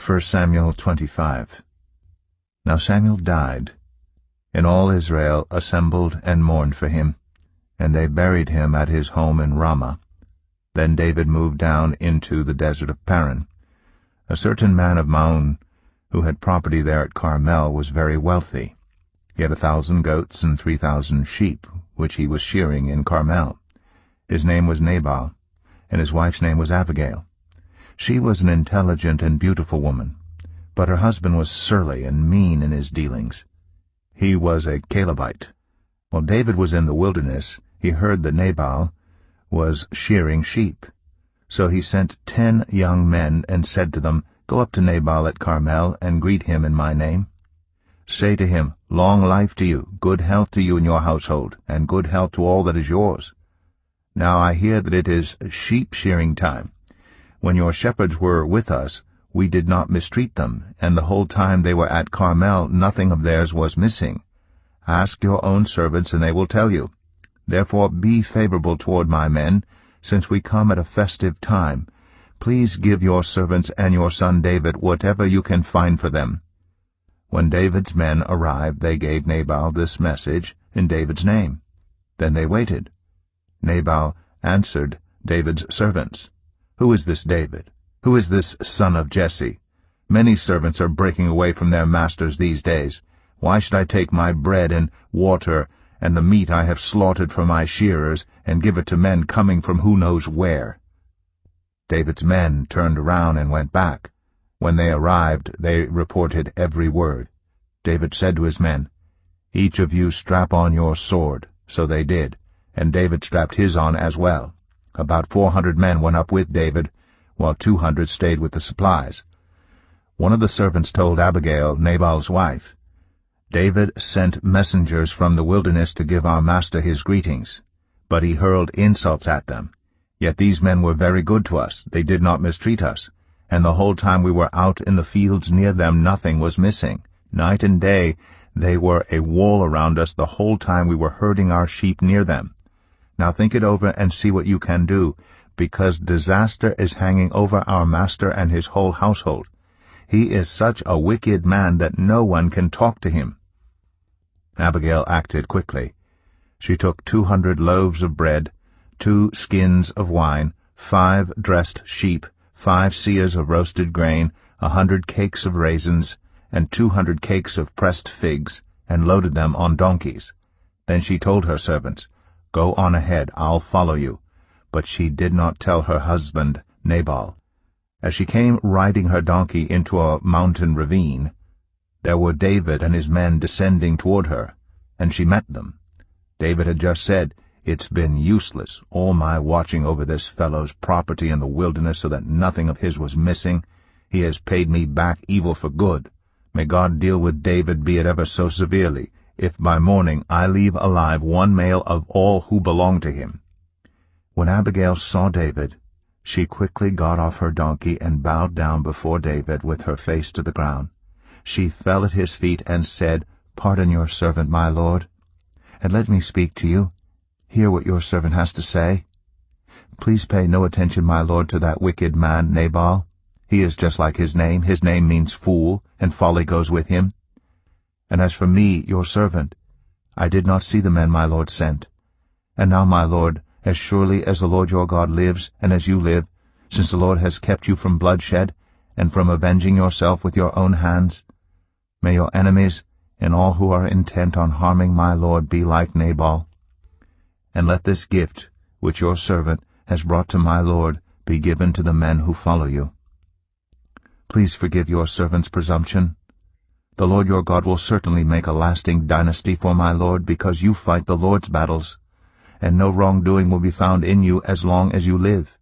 1 Samuel 25. Now Samuel died, and all Israel assembled and mourned for him, and they buried him at his home in Ramah. Then David moved down into the desert of Paran. A certain man of Maon, who had property there at Carmel, was very wealthy. He had 1,000 goats and 3,000 sheep, which he was shearing in Carmel. His name was Nabal, and his wife's name was Abigail. She was an intelligent and beautiful woman, but her husband was surly and mean in his dealings. He was a Calebite. While David was in the wilderness, he heard that Nabal was shearing sheep. So he sent 10 young men and said to them, "Go up to Nabal at Carmel and greet him in my name. Say to him, 'Long life to you, good health to you and your household, and good health to all that is yours. Now I hear that it is sheep shearing time. When your shepherds were with us, we did not mistreat them, and the whole time they were at Carmel nothing of theirs was missing. Ask your own servants, and they will tell you. Therefore be favorable toward my men, since we come at a festive time. Please give your servants and your son David whatever you can find for them.' When David's men arrived, they gave Nabal this message in David's name. Then they waited. Nabal answered David's servants, 'Who is this David? Who is this son of Jesse? Many servants are breaking away from their masters these days. Why should I take my bread and water and the meat I have slaughtered for my shearers and give it to men coming from who knows where?' David's men turned around and went back. When they arrived, they reported every word. David said to his men, 'Each of you strap on your sword.' So they did, and David strapped his on as well. About 400 men went up with David, while 200 stayed with the supplies. One of the servants told Abigail, Nabal's wife, 'David sent messengers from the wilderness to give our master his greetings, but he hurled insults at them. Yet these men were very good to us. They did not mistreat us, and the whole time we were out in the fields near them nothing was missing. Night and day they were a wall around us the whole time we were herding our sheep near them. Now think it over and see what you can do, because disaster is hanging over our master and his whole household. He is such a wicked man that no one can talk to him.' Abigail acted quickly. She took 200 loaves of bread, 2 skins of wine, 5 dressed sheep, 5 seahs of roasted grain, 100 cakes of raisins, and 200 cakes of pressed figs, and loaded them on donkeys. Then she told her servants, 'Go on ahead, I'll follow you.' But she did not tell her husband, Nabal. As she came riding her donkey into a mountain ravine, there were David and his men descending toward her, and she met them. David had just said, 'It's been useless, all my watching over this fellow's property in the wilderness so that nothing of his was missing. He has paid me back evil for good. May God deal with David, be it ever so severely, if by morning I leave alive one male of all who belong to him.' When Abigail saw David, she quickly got off her donkey and bowed down before David with her face to the ground. She fell at his feet and said, 'Pardon your servant, my lord, and let me speak to you. Hear what your servant has to say. Please pay no attention, my lord, to that wicked man, Nabal. He is just like his name. His name means fool, and folly goes with him. And as for me, your servant, I did not see the men my lord sent. And now, my lord, as surely as the Lord your God lives, and as you live, since the Lord has kept you from bloodshed, and from avenging yourself with your own hands, may your enemies and all who are intent on harming my lord be like Nabal. And let this gift, which your servant has brought to my lord, be given to the men who follow you. Please forgive your servant's presumption. The Lord your God will certainly make a lasting dynasty for my lord, because you fight the Lord's battles, and no wrongdoing will be found in you as long as you live.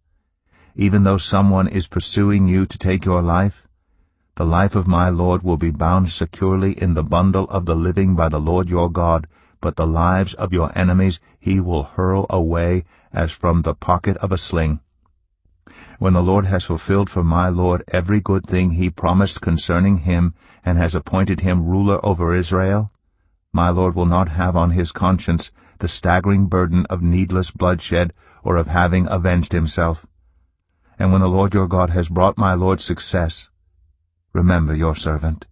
Even though someone is pursuing you to take your life, the life of my lord will be bound securely in the bundle of the living by the Lord your God, but the lives of your enemies he will hurl away as from the pocket of a sling. When the Lord has fulfilled for my lord every good thing he promised concerning him, and has appointed him ruler over Israel, my lord will not have on his conscience the staggering burden of needless bloodshed or of having avenged himself. And when the Lord your God has brought my lord success, remember your servant."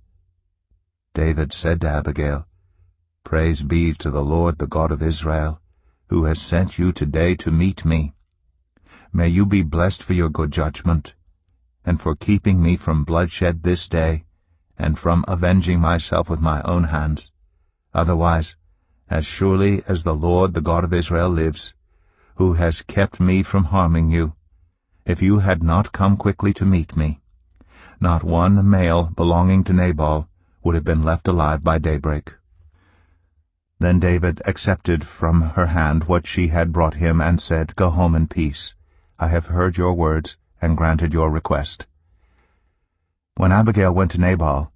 David said to Abigail, "Praise be to the Lord, the God of Israel, who has sent you today to meet me. May you be blessed for your good judgment, and for keeping me from bloodshed this day, and from avenging myself with my own hands. Otherwise, as surely as the Lord, the God of Israel, lives, who has kept me from harming you, if you had not come quickly to meet me, not one male belonging to Nabal would have been left alive by daybreak." Then David accepted from her hand what she had brought him, and said, "Go home in peace. I have heard your words and granted your request." When Abigail went to Nabal,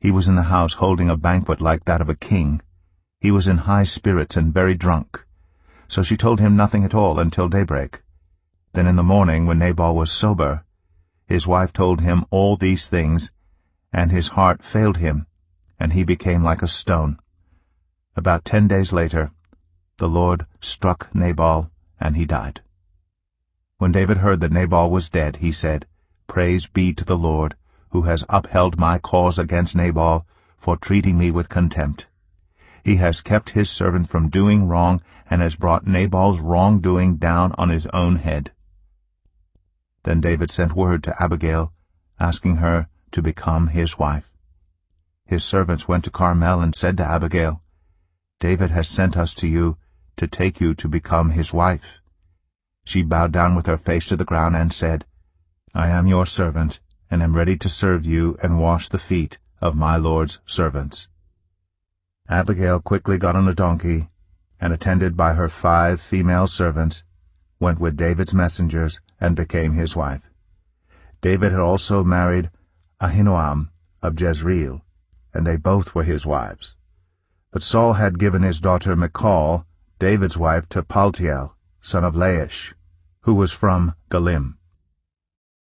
he was in the house holding a banquet like that of a king. He was in high spirits and very drunk. So she told him nothing at all until daybreak. Then in the morning, when Nabal was sober, his wife told him all these things, and his heart failed him, and he became like a stone. About 10 days later, the Lord struck Nabal, and he died. When David heard that Nabal was dead, he said, "Praise be to the Lord, who has upheld my cause against Nabal for treating me with contempt. He has kept his servant from doing wrong, and has brought Nabal's wrongdoing down on his own head." Then David sent word to Abigail, asking her to become his wife. His servants went to Carmel and said to Abigail, "David has sent us to you to take you to become his wife." She bowed down with her face to the ground and said, "I am your servant, and am ready to serve you and wash the feet of my Lord's servants." Abigail quickly got on a donkey, and attended by her 5 female servants, went with David's messengers and became his wife. David had also married Ahinoam of Jezreel, and they both were his wives. But Saul had given his daughter Michal, David's wife, to Paltiel, son of Laish, who was from Galim.